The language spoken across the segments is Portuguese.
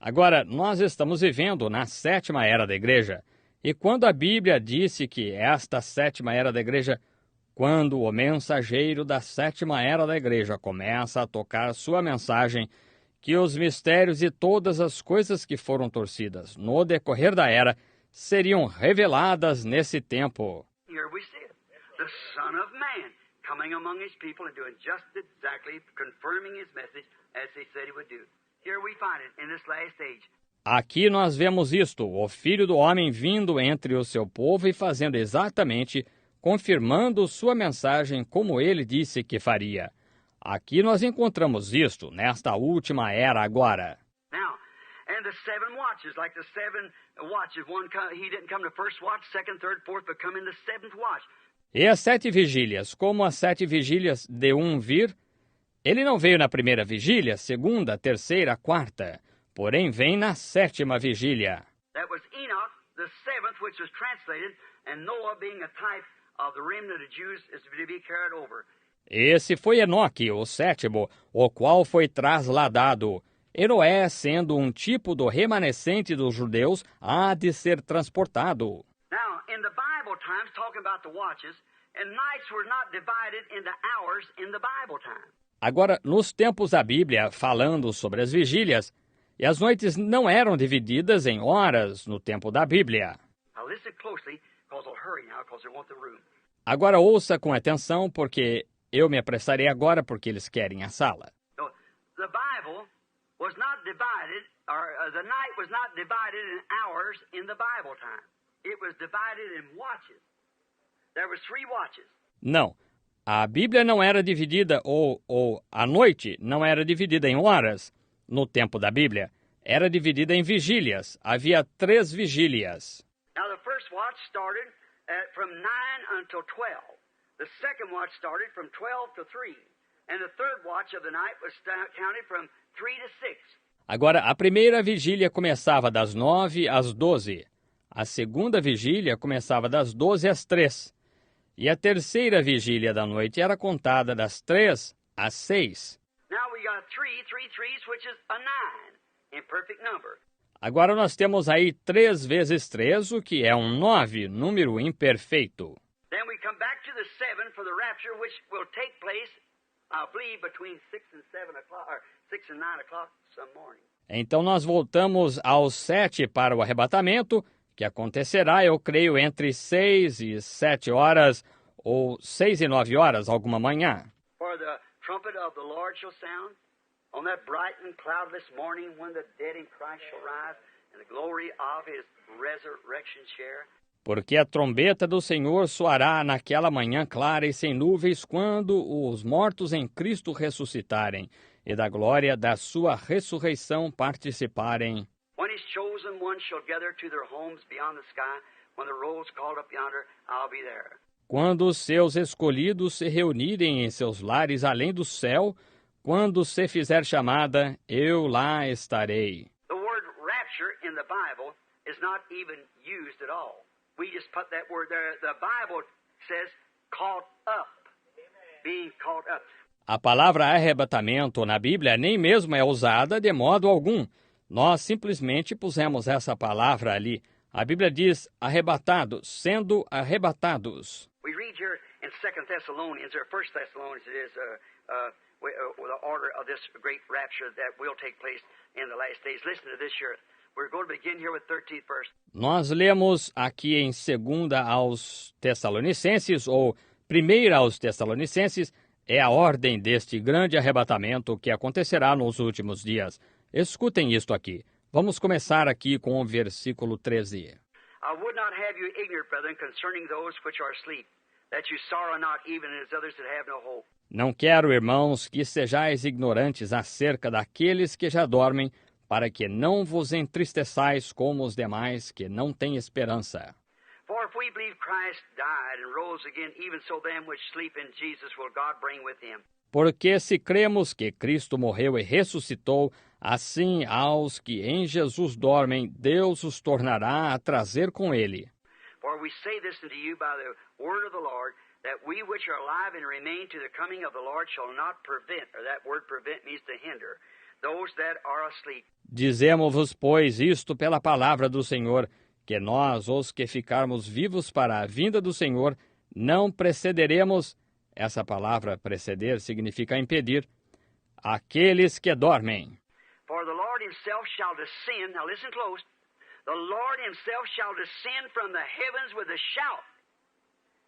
Agora, nós estamos vivendo na sétima era da igreja. E quando a Bíblia disse que esta sétima era da igreja, quando o mensageiro da sétima era da igreja começa a tocar sua mensagem, que os mistérios e todas as coisas que foram torcidas no decorrer da era seriam reveladas nesse tempo. Here we see it. The Son of Man coming among his people and doing just exactly, confirming his message as he said he would do. Here we find it in this last age. Aqui nós vemos isto, o Filho do Homem vindo entre o seu povo e fazendo exatamente, confirmando sua mensagem como ele disse que faria. Aqui nós encontramos isto, nesta última era agora. Now, and the seven watches, like the seven watches, he didn't come to first watch, second, third, fourth, but come in the seventh watch. E as 7 vigílias, como as 7 vigílias de um vir, ele não veio na primeira vigília, segunda, terceira, quarta, porém vem na 7ª vigília. That was Enoch, the seventh, which was translated, and Noah being a type of the remnant of Jews is to be carried over. Esse foi Enoque, o 7º, o qual foi trasladado. E Noé, sendo um tipo do remanescente dos judeus, há de ser transportado. Now, in the Bible times, talking about the watches, and nights were not divided into hours in the Bible time. Agora, nos tempos da Bíblia, falando sobre as vigílias, e as noites não eram divididas em horas no tempo da Bíblia. Now listen closely, because they'll hurry now, because they want the room. Agora ouça com atenção, porque eu me apressarei agora, porque eles querem a sala. No, the Bible was not divided, or the night was not divided in hours in the Bible time. It was divided in watches. There was 3 watches. Não, a Bíblia não era dividida, ou a noite não era dividida em horas no tempo da Bíblia. Era dividida em vigílias. Havia 3 vigílias. Now the first watch started from 9 until 12. The second watch started from 12 to 3. And the third watch of the night was counted from 3 to 6. Agora, a primeira vigília começava das 9 às 12. A segunda vigília começava das 12 às 3. E a terceira vigília da noite era contada das 3 às 6. Now we got 3 threes, which is a 9 in perfect number. Agora nós temos aí 3 vezes 3, o que é um 9, número imperfeito. Then we come back to the 7 for the rapture, which will take place, I believe, between 6 and 7 o'clock, or 6 and 9 o'clock some morning. Então nós voltamos aos 7 para o arrebatamento, que acontecerá, eu creio, entre 6 e 7 horas, ou 6 e 9 horas, alguma manhã. For the trumpet of the Lord shall sound on that bright and cloudless morning when the dead in Christ shall rise and the glory of his resurrection share. Porque a trombeta do Senhor soará naquela manhã clara e sem nuvens, quando os mortos em Cristo ressuscitarem, e da glória da sua ressurreição participarem. When his chosen ones shall gather to their homes beyond the sky, when the roll's called up yonder, I'll be there. Quando os seus escolhidos se reunirem em seus lares além do céu, quando se fizer chamada, eu lá estarei. The word rapture in the Bible is not even used at all. We just put that word there. The Bible says caught up, being caught up. A palavra arrebatamento na Bíblia nem mesmo é usada de modo algum. Nós simplesmente pusemos essa palavra ali. A Bíblia diz arrebatados, sendo arrebatados. We read here in 2 Thessalonians, or 1 Thessalonians it is, the order of this great rapture that will take place in the last days. Listen to this here. We're going to begin here with 13th verse. Nós lemos aqui em 2 aos Tessalonicenses, ou 1 aos Tessalonicenses, é a ordem deste grande arrebatamento que acontecerá nos últimos dias. Escutem isto aqui. Vamos começar aqui com o versículo 13. I would not have you ignorant, brethren, concerning those which are asleep, that you sorrow not even as others that have no hope. Não quero, irmãos, que sejais ignorantes acerca daqueles que já dormem, para que não vos entristeçais como os demais que não têm esperança. For if we believe Christ died and rose again, even so them which sleep in Jesus will God bring with him. Porque se cremos que Cristo morreu e ressuscitou, assim aos que em Jesus dormem, Deus os tornará a trazer com ele. For we say this unto you by the word of the Lord, that we which are alive and remain to the coming of the Lord shall not prevent, or that word prevent means to hinder, those that are asleep. Dizemos-vos, pois, isto pela palavra do Senhor, que nós, os que ficarmos vivos para a vinda do Senhor, não precederemos, essa palavra preceder significa impedir, aqueles que dormem. For the Lord himself shall descend, now listen close, the Lord himself shall descend from the heavens with a shout,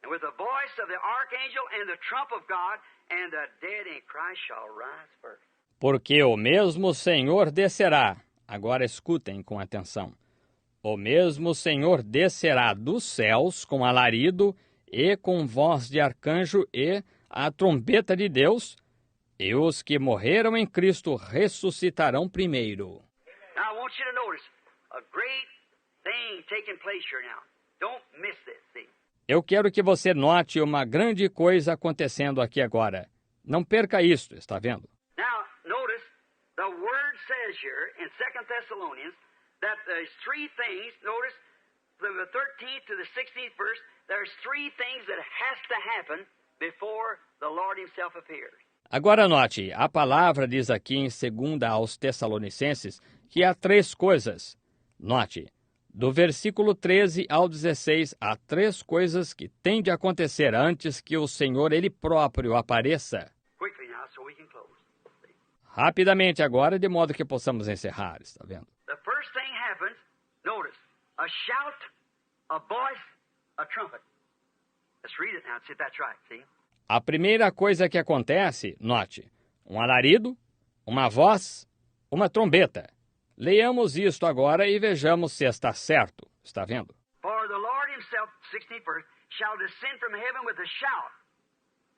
and with the voice of the archangel and the trump of God, and the dead in Christ shall rise first. Porque o mesmo Senhor descerá, agora escutem com atenção, o mesmo Senhor descerá dos céus com alarido e com voz de arcanjo e a trombeta de Deus, e os que morreram em Cristo ressuscitarão primeiro. Now I want you to notice a great thing taking place here now. Don't miss this, see? Eu quero que você note uma grande coisa acontecendo aqui agora. Não perca isto, está vendo? Now, notice, the Word says here in 2 Thessalonians that there's three things, notice, from the 13th to the 16th verse, there's three things that has to happen before the Lord himself appears. Agora note, a palavra diz aqui em 2 aos Tessalonicenses que há três coisas. Note, do versículo 13 ao 16, há três coisas que têm de acontecer antes que o Senhor Ele próprio apareça. Quickly now, so we can close. Rapidamente agora, de modo que possamos encerrar, está vendo? The first thing happens, notice, a shout, a voice, a trumpet. Let's read it now and see if that's right, see? A primeira coisa que acontece, note, um alarido, uma voz, uma trombeta. Leiamos isto agora e vejamos se está certo. Está vendo? For the Lord himself, 16th verse, shall descend from heaven with a shout,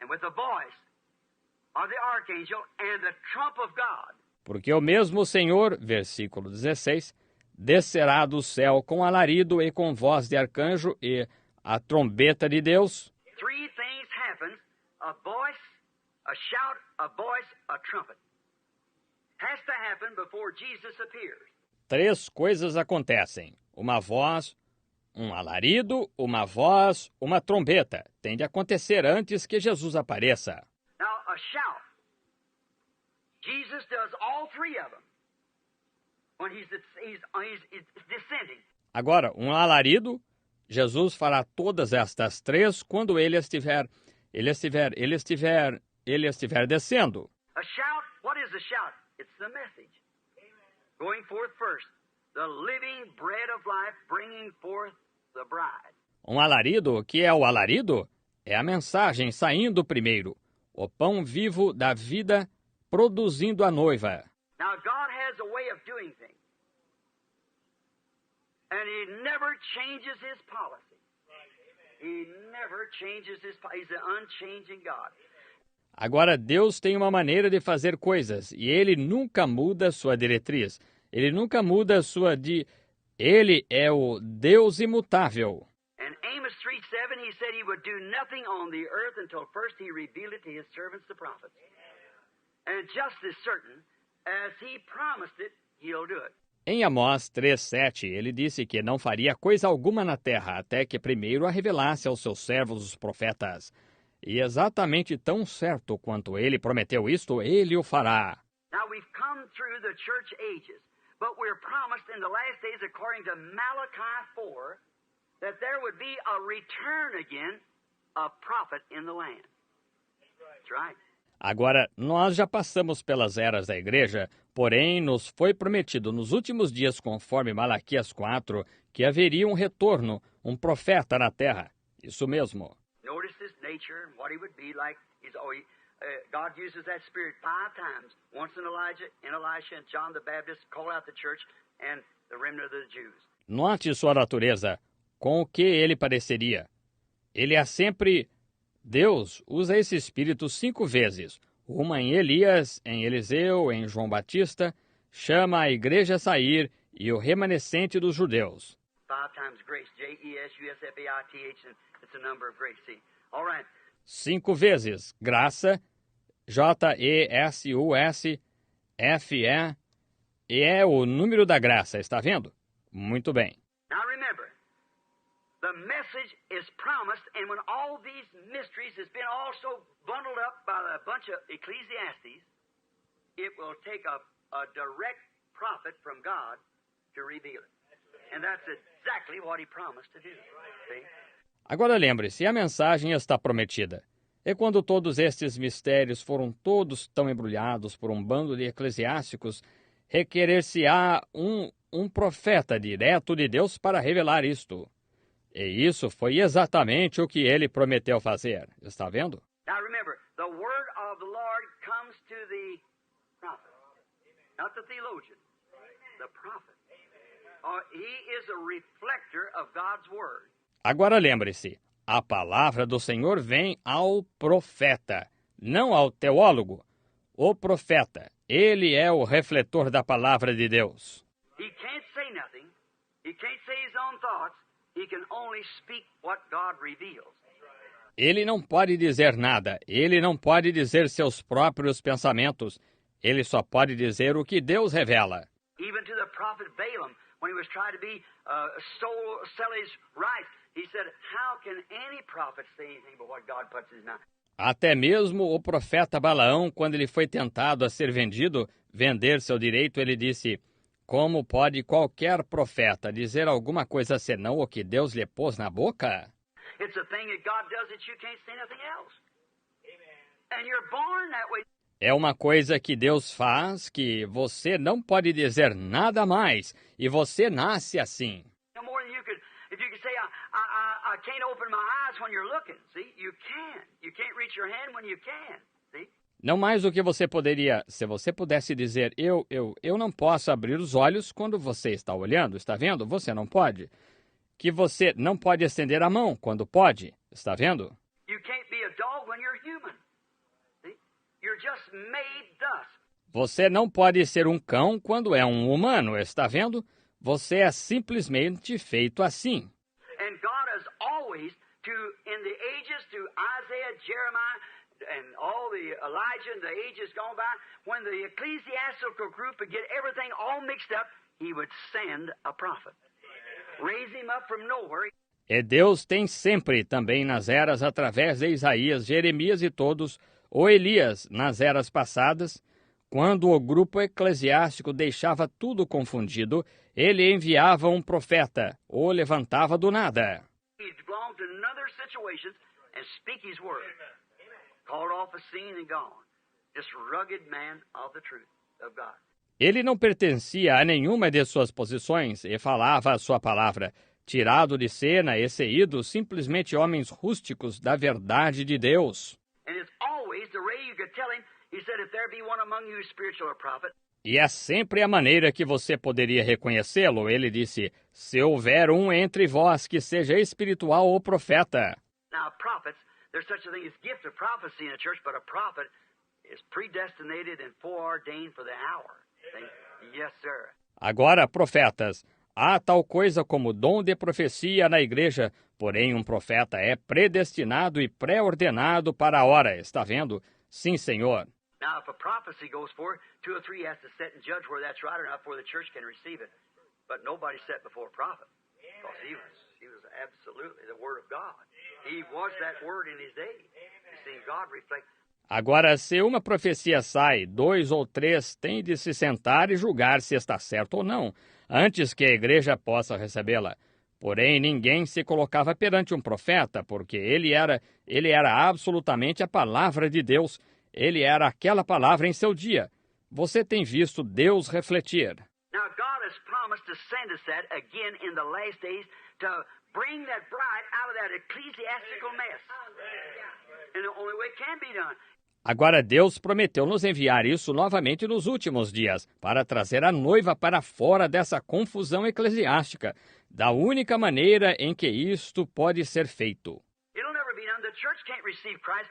and with the voice of the archangel, and the trump of God. Porque o mesmo Senhor, versículo 16, descerá do céu com alarido e com voz de arcanjo e a trombeta de Deus. Three things happen, a voice, a shout, a voice, a trumpet. Has to happen before Jesus appears. Três coisas acontecem. Uma voz, um alarido, uma voz, uma trombeta. Tem de acontecer antes que Jesus apareça. Now, a shout. Jesus does all three of them when he's descending. Agora, um alarido, Jesus fará todas estas três quando ele estiver descendo. A shout, what is a shout? It's the message. Going forth first. The living bread of life bringing forth the bride. Um alarido, o que é o alarido? É a mensagem saindo primeiro. O pão vivo da vida produzindo a noiva. Now, God has a way of doing things. And he never changes his policy. He never changes his policy. He's an unchanging God. Agora, Deus tem uma maneira de fazer coisas, e Ele nunca muda sua diretriz. Ele nunca muda Ele é o Deus imutável. In Amos 3:7, he said he would do nothing on the earth until first he revealed it to his servants, the prophets. And just as certain as he promised it, he'll do it. Em Amós 3:7, ele disse que não faria coisa alguma na terra até que primeiro a revelasse aos seus servos, os profetas. E exatamente tão certo quanto ele prometeu isto, ele o fará. Now we've come through the church ages, but we're promised in the last days, according to Malachi 4, that there would be a return again, a prophet in the land. That's right. Agora, nós já passamos pelas eras da igreja, porém nos foi prometido nos últimos dias, conforme Malaquias 4, que haveria um retorno, um profeta na terra. Isso mesmo. Notice his nature and what he would be like. God uses that spirit 5 times. Once in Elijah, Elisha, and John the Baptist call out the church and the remnant of the Jews. Note sua natureza, com o que ele pareceria. Ele é sempre... Deus usa esse espírito 5 vezes. Uma em Elias, em Eliseu, em João Batista, chama a igreja a sair e o remanescente dos judeus. 5 times grace, J-E-S-U-S-F-A-I-T-H, and it's a number of grace, see. All right. 5 vezes, graça, J-E-S-U-S-F-E, e é o número da graça, está vendo? Muito bem. Now remember, the message is promised, and when all these mysteries has been also bundled up by a bunch of Ecclesiastes, it will take a a direct prophet from God to reveal it. And that's exactly what he promised to do. See? Agora lembre-se, a mensagem está prometida. E quando todos estes mistérios foram todos tão embrulhados por um bando de eclesiásticos, requerer-se-á um profeta direto de Deus para revelar isto. E isso foi exatamente o que ele prometeu fazer. Está vendo? Now remember, the word of the Lord comes to the prophet, not the theologian, the prophet. He is a reflector of God's word. Agora lembre-se, a palavra do Senhor vem ao profeta, não ao teólogo. O profeta, ele é o refletor da palavra de Deus. He can't say nothing. He can't say his own thoughts. He can only speak what God reveals. Ele não pode dizer nada, ele não pode dizer seus próprios pensamentos. Ele só pode dizer o que Deus revela. Even to the prophet Balaam, when he was trying to sell his rights, he said, how can any prophet say anything but what God puts in his mouth? Até mesmo o profeta Balaão, quando ele foi tentado a ser vendido, vender seu direito, ele disse, como pode qualquer profeta dizer alguma coisa senão o que Deus lhe pôs na boca? It's a thing that God does that you can't say nothing else. And you're born that way. É uma coisa que Deus faz que você não pode dizer nada mais, e você nasce assim. No more than you could, if you could say, I can't open my eyes when you're looking. See, you can. You can't reach your hand when you can. See? Não mais do que você poderia, se você pudesse dizer, eu não posso abrir os olhos quando você está olhando, está vendo? Você não pode. Que você não pode estender a mão quando pode, está vendo? You can't be a dog when you're human. See? You're just made thus. Você não pode ser um cão quando é um humano, está vendo? Você é simplesmente feito assim. And God has always, in the ages, to Isaiah, Jeremiah, and all the Elijah and the ages gone by, when the ecclesiastical group would get everything all mixed up, he would send a prophet. Raise him up from nowhere. E Deus tem sempre, também nas eras através de Isaías, Jeremias e todos, ou Elias nas eras passadas, quando o grupo eclesiástico deixava tudo confundido, ele enviava um profeta, ou levantava do nada. He'd belong to another situation and speak his word. Called off the scene and gone. This rugged man of the truth of God. Ele não pertencia a nenhuma de suas posições e falava a sua palavra. Tirado de cena e saído, simplesmente homens rústicos da verdade de Deus. And it's always the way you could tell him, he said, if there be one among you spiritual or prophet. E é sempre a maneira que você poderia reconhecê-lo. Ele disse, se houver um entre vós que seja espiritual ou profeta. Now, prophets, there's such a thing as gift of prophecy in the church, but a prophet is predestinated and foreordained for the hour. Yes, sir. Agora, profetas, há tal coisa como dom de profecia na igreja, porém um profeta é predestinado e pré-ordenado para a hora. Está vendo? Sim, senhor. Now, if a prophecy goes forth, 2 or 3 has to sit and judge whether that's right or not before the church can receive it. But nobody sat before a prophet, because he was absolutely the Word of God. He was that Word in his day. You see, God reflects. Agora, se uma profecia sai, 2 ou 3 têm de se sentar e julgar se está certo ou não, antes que a igreja possa recebê-la. Porém, ninguém se colocava perante um profeta, porque ele era absolutamente a palavra de Deus. Ele era aquela palavra em seu dia. Você tem visto Deus refletir. Now, God has promised to send us that again in the last days to bring that bride out of that ecclesiastical mess. And the only way it can be done. Agora Deus prometeu nos enviar isso novamente nos últimos dias, para trazer a noiva para fora dessa confusão eclesiástica, da única maneira em que isto pode ser feito. It'll never be done. The church can't receive Christ.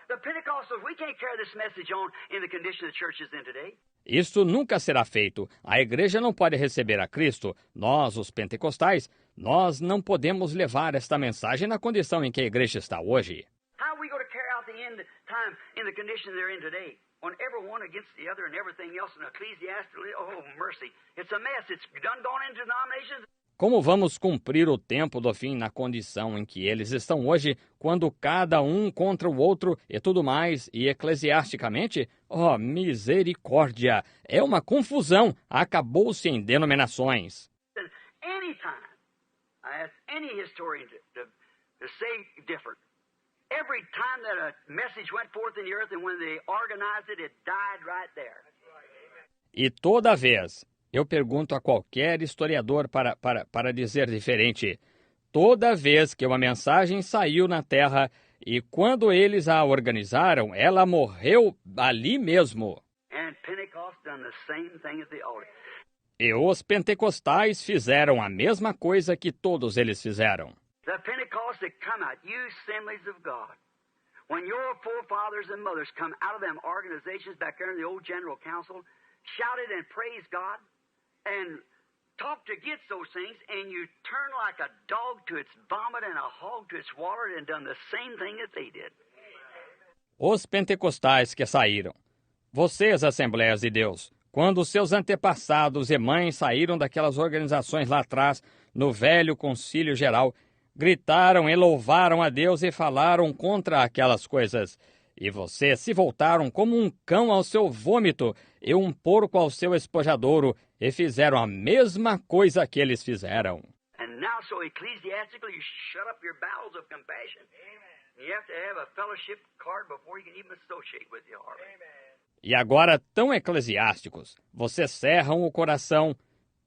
The Pentecostals, we can't carry this message on in the condition the church is in today. Isto nunca será feito. A igreja não pode receber a Cristo. Nós, os pentecostais, nós não podemos levar esta mensagem na condição em que a igreja está hoje. How are we going to carry out the end time in the condition they're in today? When everyone against the other and everything else in ecclesiastical, oh, mercy. It's a mess. It's done gone into denominations. Como vamos cumprir o tempo do fim na condição em que eles estão hoje, quando cada um contra o outro e tudo mais, e eclesiasticamente? Oh, misericórdia! É uma confusão. Acabou-se em denominações. Anytime, I ask any historian to say different. Every time that a message went forth in the earth and when they organized it, it died right there. E toda vez, eu pergunto a qualquer historiador para dizer diferente, toda vez que uma mensagem saiu na Terra e quando eles a organizaram, ela morreu ali mesmo. And Pentecost done the same thing at the altar. E os pentecostais fizeram a mesma coisa que todos eles fizeram. The Pentecost that come out, you assemblies of God. When your forefathers and mothers come out of them organizations back there in the old General Council, shouted and praised God, and talked against those things, and you turn like a dog to its vomit and a hog to its water, and done the same thing that they did. Os pentecostais que saíram. Vocês, Assembleias de Deus, quando seus antepassados e mães saíram daquelas organizações lá atrás, no velho concílio geral, gritaram e louvaram a Deus e falaram contra aquelas coisas. E vocês se voltaram como um cão ao seu vômito e um porco ao seu espojadouro, e fizeram a mesma coisa que eles fizeram. And now, so ecclesiastically, you shut up your bowels of compassion. You have to have a fellowship card before you can even associate with you. E agora, tão eclesiásticos, vocês cerram o coração.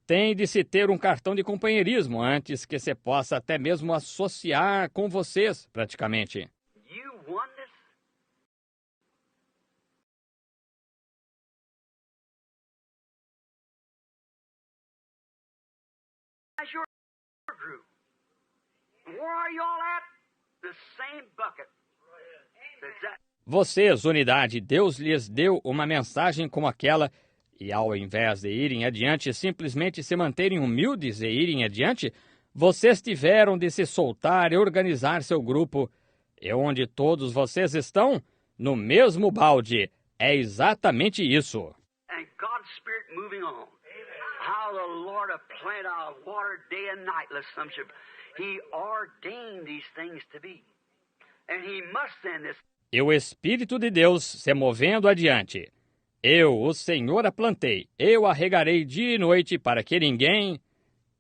Tem de se ter um cartão de companheirismo antes que se possa até mesmo associar com vocês, praticamente. You oneness. As your group. Where are you all at? The same bucket. Vocês, unidade, Deus lhes deu uma mensagem como aquela, e ao invés de irem adiante, simplesmente se manterem humildes e irem adiante, vocês tiveram de se soltar e organizar seu grupo. E onde todos vocês estão? No mesmo balde. É exatamente isso. And God's Spirit moving on. How the Lord have planted our water day and night, lest some should. He ordained these things to be. And He must send this. E o Espírito de Deus se movendo adiante. Eu, o Senhor, a plantei. Eu a regarei dia e noite para que ninguém...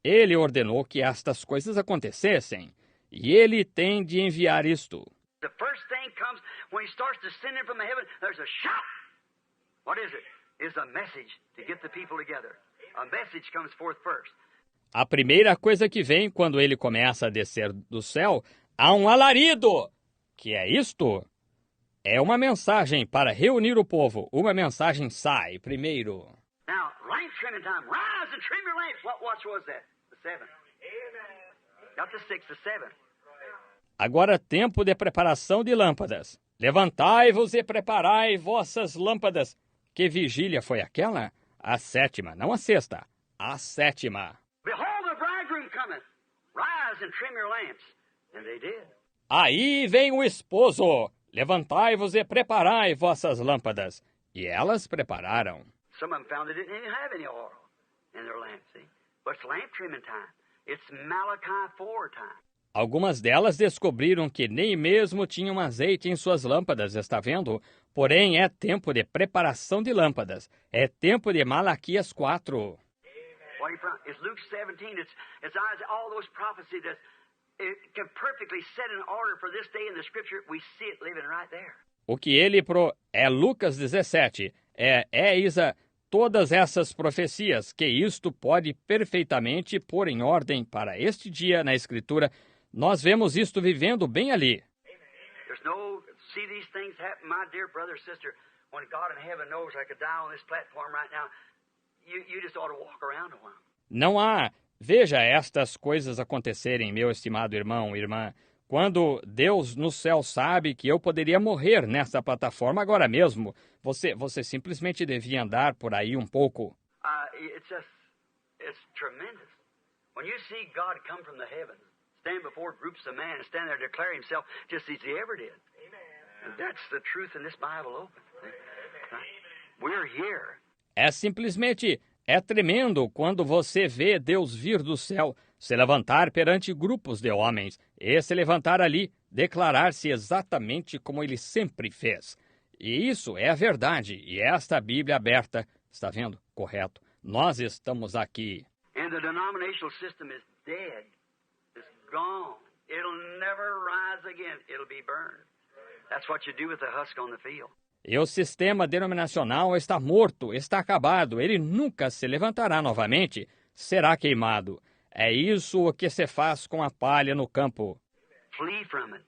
Ele ordenou que estas coisas acontecessem. E Ele tem de enviar isto. The first thing comes when He starts descending from the heaven, there's a shout. What is it? It's a message to get the people together. A message comes forth first. A primeira coisa que vem quando Ele começa a descer do céu, há um alarido. Que é isto? É uma mensagem para reunir o povo. Uma mensagem sai primeiro. Now, lamp trimming time. Rise and trim your lamps. What watch was that? The 7. Not the 6, the 7. Agora tempo de preparação de lâmpadas. Levantai-vos e preparai vossas lâmpadas. Que vigília foi aquela? A 7ª, não a 6ª. A 7ª. Behold, the bridegroom cometh. Rise and trim your lamps. And they did. Aí vem o esposo. Levantai-vos e preparai vossas lâmpadas. E elas prepararam. Some of them found they didn't even have any oil in their lamps, see? But it's lamp trimming time. It's Malachi 4 time. Algumas delas descobriram que nem mesmo tinham azeite em suas lâmpadas, está vendo? Porém, é tempo de preparação de lâmpadas. É tempo de Malaquias 4. It's Luke 17. It's Isaiah, all those prophecies that it can perfectly set in order for this day in the Scripture. We see it living right there. O que ele é Lucas 17. É Isa, todas essas profecias, que isto pode perfeitamente pôr em ordem para este dia na Escritura. Nós vemos isto vivendo bem ali. There's no, see these things happen, my dear brother, sister, when God in heaven knows I could die on this platform right now, you just ought to walk around a while. Não há. Veja estas coisas acontecerem, meu estimado irmão, irmã. Quando Deus no céu sabe que eu poderia morrer nessa plataforma agora mesmo, você simplesmente devia andar por aí um pouco. It's tremendous. When you see God come from the heavens, stand before groups of men and stand there and declare Himself just as He ever did. And that's the truth in this Bible open. We're here. É simplesmente... É tremendo quando você vê Deus vir do céu, se levantar perante grupos de homens e se levantar ali, declarar-se exatamente como ele sempre fez. E isso é a verdade, e esta Bíblia aberta, está vendo? Correto. Nós estamos aqui. And the denominational system is dead. It's gone. It'll never rise again. It'll be burned. That's what you do with the husk on the field. E o sistema denominacional está morto, está acabado, ele nunca se levantará novamente, será queimado. É isso o que se faz com a palha no campo. Flee from it.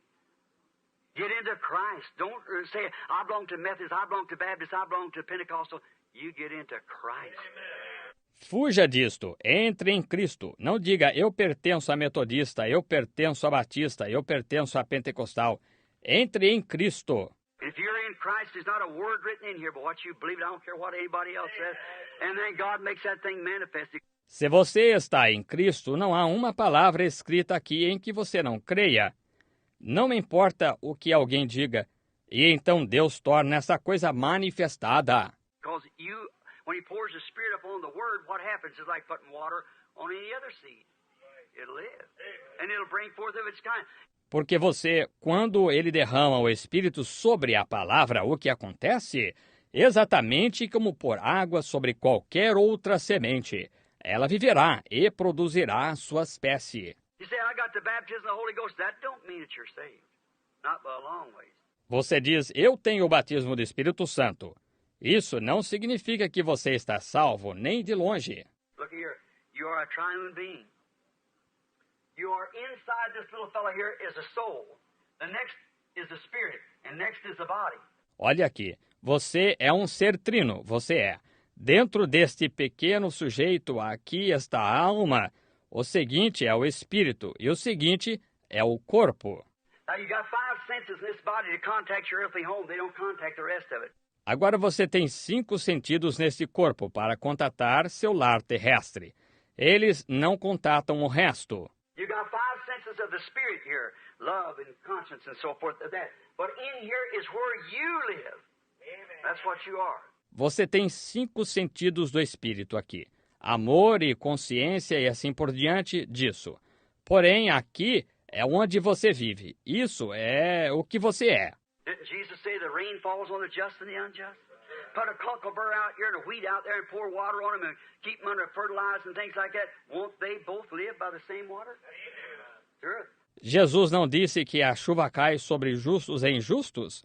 Get into Christ. Don't say, I belong to Methodist, I belong to Baptist, I belong to Pentecostal. You get into Christ. Fuja disto, entre em Cristo. Não diga, eu pertenço a metodista, eu pertenço a batista, eu pertenço a pentecostal. Entre em Cristo. If you're in Christ, there's not a word written in here but what you believe. I don't care what anybody else says. And then God makes that thing manifest. Se você está em Cristo, não há uma palavra escrita aqui em que você não creia. Não me importa o que alguém diga. E então Deus torna essa coisa manifestada. Because when He pours the Spirit upon the Word, what happens is like putting water on any other seed. It'll live. And it'll bring forth of its kind. Porque você, quando ele derrama o Espírito sobre a palavra, o que acontece? Exatamente como pôr água sobre qualquer outra semente. Ela viverá e produzirá a sua espécie. You say, I got the baptism of the Holy Ghost. That don't mean that you're saved. Not by a long ways. Você diz, eu tenho o batismo do Espírito Santo. Isso não significa que você está salvo, nem de longe. Look here. You are a triune being. You are inside this little fellow here is a soul. The next is the spirit. And next is the body. Olha aqui. Você é um ser trino, você é. Dentro deste pequeno sujeito, aqui está a alma. O seguinte é o espírito e o seguinte é o corpo. Now you got 5 senses in this body to contact your earthly home. They don't contact the rest of it. Agora você tem 5 sentidos neste corpo para contatar seu lar terrestre. Eles não contatam o resto. You got 5 senses of the spirit here, love and conscience and so forth. But in here is where you live. That's what you are. Você tem 5 sentidos do espírito aqui. Amor e consciência e assim por diante disso. Porém, aqui é onde você vive. Isso é o que você é. Didn't Jesus say the rain falls on the just and the unjust? Put a cockleburr out here and a wheat out there and pour water on them and keep them under fertilizer and things like that. Won't they both live by the same water? Sure. Jesus não disse que a chuva cai sobre justos e injustos?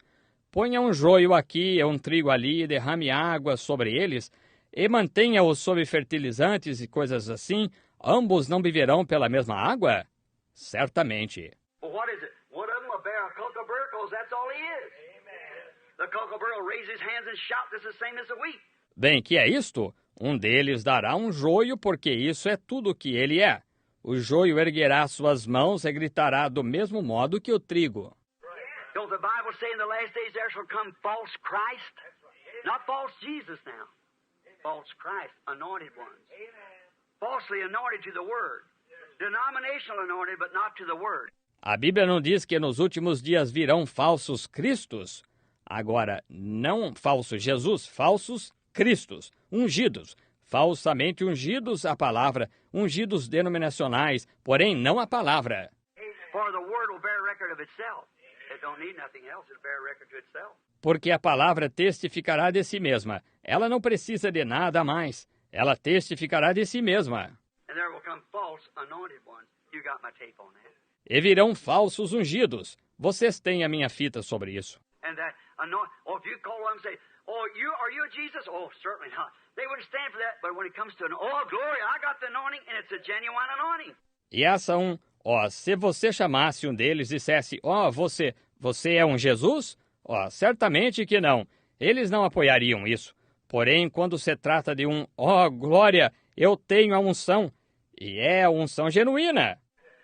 Ponha um joio aqui e um trigo ali e derrame água sobre eles e mantenha-os sob fertilizantes e coisas assim. Ambos não viverão pela mesma água? Certamente. Well, what is it? One of them will bear a cockleburr because that's all he is. The cockleburr will raise his hands and shout just the same as the wheat. Bem, que é isto? Um deles dará um joio, porque isso é tudo o que ele é. O joio erguerá suas mãos e gritará do mesmo modo que o trigo. Don't the Bible say in the last days there shall come false Christ? Not false Jesus now. False Christ, anointed ones. Falsely anointed to the Word. Denominational anointed, but not to the Word. A Bíblia não diz que nos últimos dias virão falsos cristos? Agora, não falso Jesus, falsos cristos, ungidos, falsamente ungidos a palavra, ungidos denominacionais, porém não a palavra. For the Word will bear record of itself. It don't need nothing else, it'll bear record to itself. Porque a palavra testificará de si mesma. Ela não precisa de nada a mais. Ela testificará de si mesma. And there will come false anointed ones. You got my tape on that. E virão falsos ungidos. Vocês têm a minha fita sobre isso. And that if you call them and say, are you a Jesus? Oh, certainly not. They wouldn't stand for that, but when it comes to glory, I got the anointing, and it's a genuine anointing. E essa se você chamasse um deles e dissesse, você é um Jesus? Certamente que não. Eles não apoiariam isso. Porém, quando se trata de glória, eu tenho a unção. E é a unção genuína.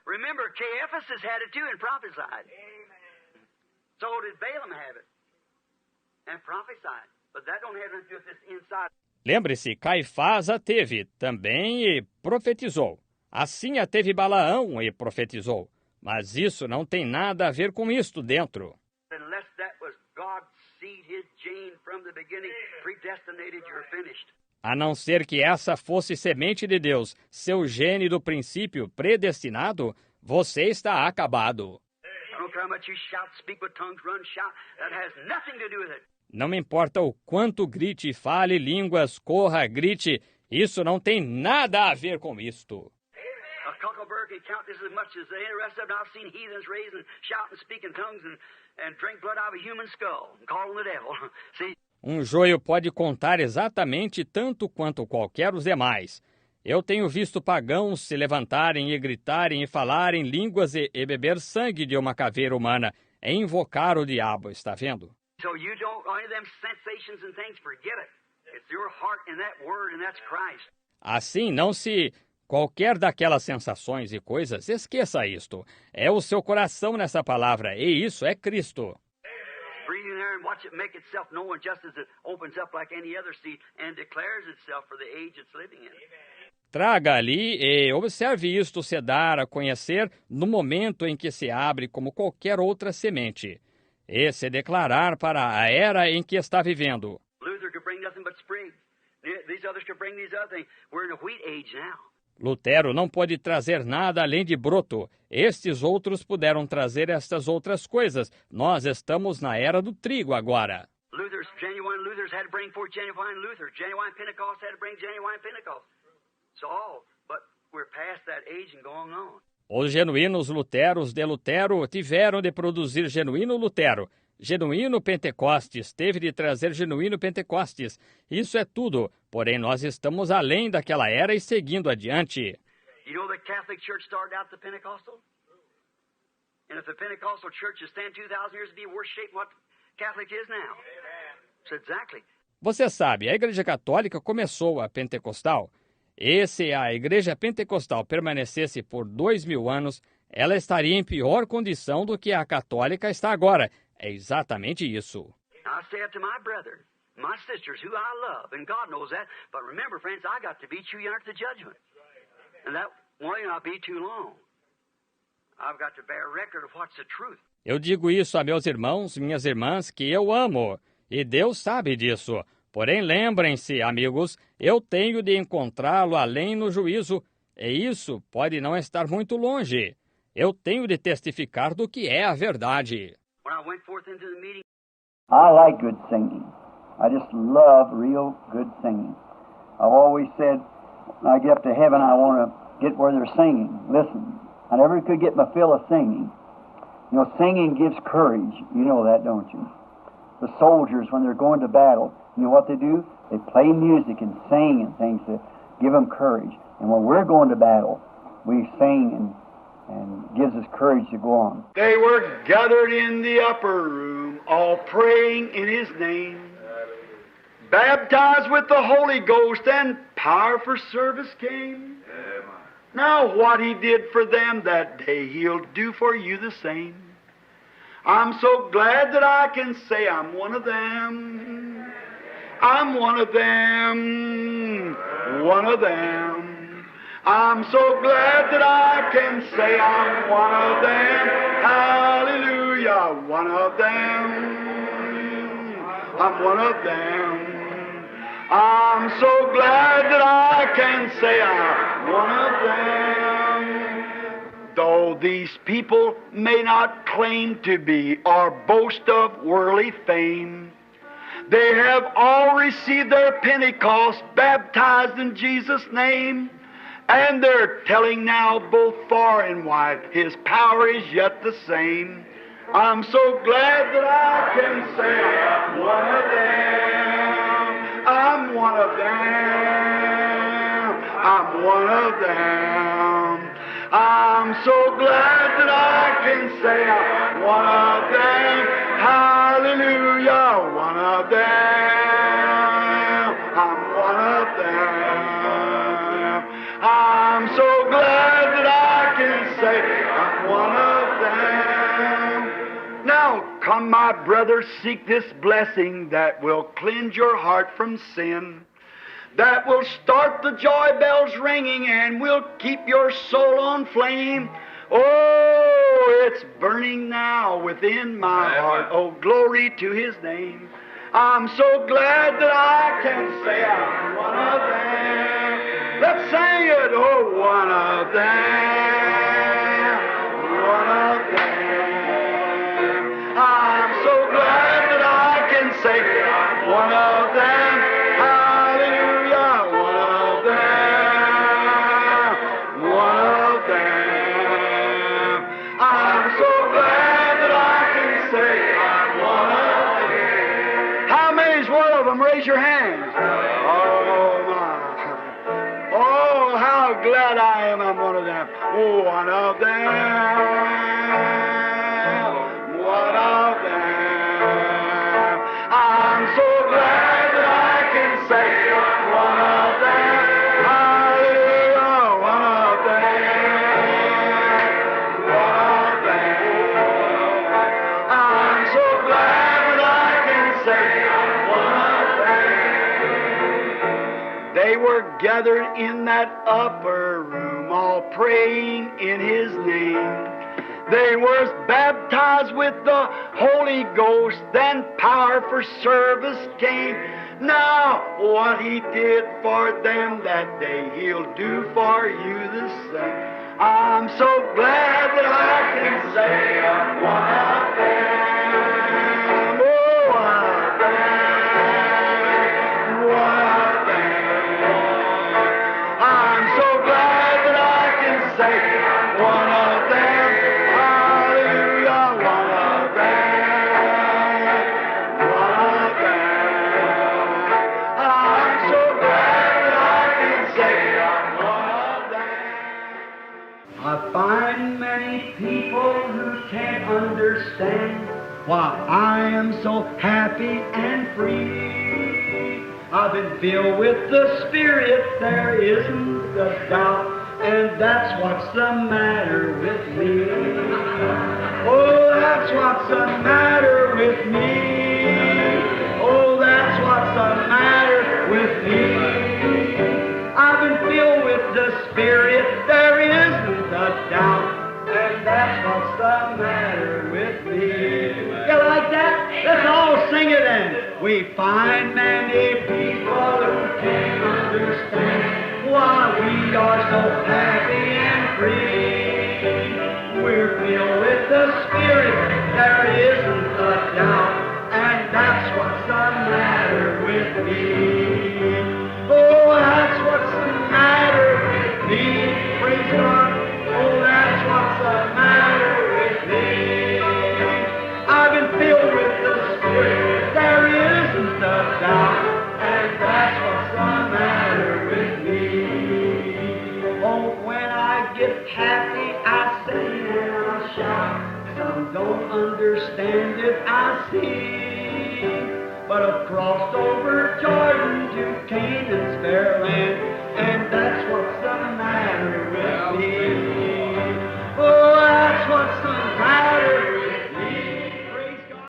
Remember, Caiaphas had it too and prophesied. So did Balaam have it and prophesied. But that don't have anything to do with this inside. Lembre-se, Caifás a teve também e profetizou. Assim a teve Balaão e profetizou. Mas isso não tem nada a ver com isto dentro. Unless that was God's seed, his gene from the beginning, predestinated, you're finished. A não ser que essa fosse semente de Deus, seu gene do princípio predestinado, você está acabado. I don't care how much you shout, speak with tongues, run, shout. That has nothing to do with it. Não me importa o quanto grite, fale línguas, corra, grite, isso não tem nada a ver com isto. A cockleburr can count this as much as any rest of them. I've seen heathens raise and shout and speak in tongues and drink blood out of a human skull and call on the devil. See? Um joio pode contar exatamente tanto quanto qualquer os demais. Eu tenho visto pagãos se levantarem e gritarem e falarem línguas e beber sangue de uma caveira humana e invocar o diabo, está vendo? So you don't, any of them sensations and things, forget it. It's your heart in that word, and that's Christ. Assim, não se... Qualquer daquelas sensações e coisas, esqueça isto. É o seu coração nessa palavra, e isso é Cristo. Breathe in there and watch it make itself known just as it opens up like any other seed and declares itself for the age it's living in. Traga ali e observe isto se dar a conhecer no momento em que se abre como qualquer outra semente. E se declarar para a era em que está vivendo. Luther could bring nothing but spring. These others could bring these other things. We're in a wheat age now. Lutero não pode trazer nada além de broto. Estes outros puderam trazer estas outras coisas. Nós estamos na era do trigo agora. Genuine Luthers had to bring forth genuine Luther. Genuine Pentecost had to bring genuine Pentecost. It's all, but we're past that age and going on. Os genuínos luteros de Lutero tiveram de produzir genuíno Lutero. Genuíno Pentecostes teve de trazer genuíno Pentecostes. Isso é tudo, porém nós estamos além daquela era e seguindo adiante. You know the Catholic Church started out the Pentecostal? And if the Pentecostal Church has stand 2,000 years to be worse shape than what Catholic is now. So exactly. Você sabe, a Igreja Católica começou a Pentecostal. E se a Igreja Pentecostal permanecesse por 2.000 anos, ela estaria em pior condição do que a Católica está agora. É exatamente isso. I say it to my brethren, my sisters, who I love, and God knows that. But remember, friends, I got to be true unto the judgment. And that won't not be too long. I've got to bear record of what's the truth. Eu digo isso a meus irmãos, minhas irmãs, que eu amo. E Deus sabe disso. Porém, lembrem-se, amigos, eu tenho de encontrá-lo além no juízo. E isso pode não estar muito longe. Eu tenho de testificar do que é a verdade. When I went forth into the meeting, I like good singing. I just love real good singing. I've always said, when I get up to heaven, I want to get where they're singing. Listen, I never could get my fill of singing. You know, singing gives courage. You know that, don't you? The soldiers, when they're going to battle, you know what they do? They play music and sing and things to give them courage. And when we're going to battle, we sing and gives us courage to go on. They were gathered in the upper room, all praying in His name, baptized with the Holy Ghost, and power for service came. Now what He did for them that day, He'll do for you the same. I'm so glad that I can say I'm one of them. I'm one of them, one of them. I'm so glad that I can say I'm one of them. Hallelujah, one of them. I'm one of them. I'm so glad that I can say I'm one of them. Though these people may not claim to be or boast of worldly fame, they have all received their Pentecost, baptized in Jesus' name. And they're telling now both far and wide, His power is yet the same. I'm so glad that I can say I'm one of them. I'm one of them. I'm one of them. I'm so glad that I can say I'm one of them. Hallelujah, one of them. I'm one of them. I'm so glad that I can say I'm one of them. Now, come, my brother, seek this blessing that will cleanse your heart from sin, that will start the joy bells ringing and will keep your soul on flame. Oh, it's burning now within my heart. Oh, glory to His name. I'm so glad that I can say I'm one of them. Let's sing it, oh, one of them, one of them. I'm so glad that I can say I'm one of them. Hallelujah, one of them, one of them. I'm so glad that I can say I'm one of them. How many's one of them? Raise your hands. Oh, my. Oh, how glad I am I'm one of them. Oh, one of them. One of them. I'm so glad that I can say I'm one of them. Hallelujah, one of them. One of them. I'm so glad that I can say I'm one of them. They were gathered in that upper room, all praying in His name. They were baptized with the Holy Ghost, then power for service came. Now, what He did for them that day, He'll do for you the same. I'm so glad that I can say I'm one of them. Oh, one of them. One of them. I'm so glad that I can say I'm one of them. I find many people who can't understand why I am so happy and free. I've been filled with the Spirit, there isn't a doubt, and that's what's the matter with me. Oh, that's what's the matter with me. Oh, that's what's the matter with me. I've been filled with the Spirit, there isn't a doubt, and that's what's the matter with me. You like that? Let's all sing it then. We find many people who can't understand why we are so happy and free. We're filled with the Spirit, there isn't a doubt, and that's what's the matter with me. Oh, that's what's the matter with me. Praise God. Oh, that's what's the matter with me. I've been filled with the Spirit, there isn't a doubt, and that's what's the matter with me. Oh, when I get happy, I sing and I shout. Some don't understand it, I see. But I've crossed over Jordan to Canaan's fair land.